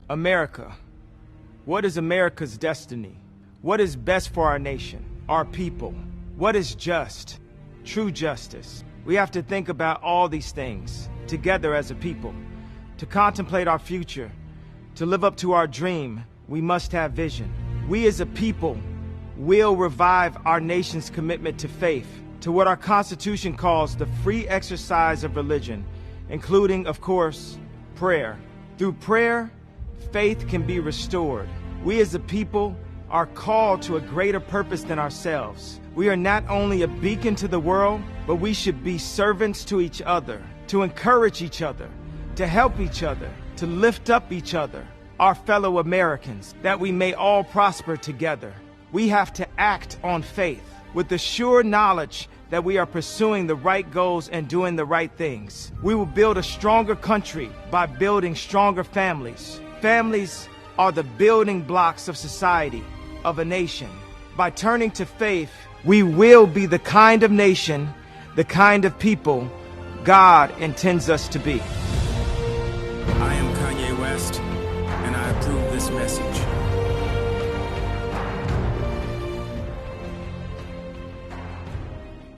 America. What is America's destiny? What is best for our nation, our people? What is just, true justice? We have to think about all these things together as a people. To contemplate our future, to live up to our dream, we must have vision. We as a people will revive our nation's commitment to faith, to what our Constitution calls the free exercise of religion, including, of course, prayer. Through prayer, faith can be restored. We as a people are called to a greater purpose than ourselves. We are not only a beacon to the world, but we should be servants to each other, to encourage each other, to help each other, to lift up each other, our fellow Americans, that we may all prosper together. We have to act on faith with the sure knowledge that we are pursuing the right goals and doing the right things. We will build a stronger country by building stronger families. Families are the building blocks of society, of a nation. By turning to faith, we will be the kind of nation, the kind of people God intends us to be. I am Kanye West, and I approve this message.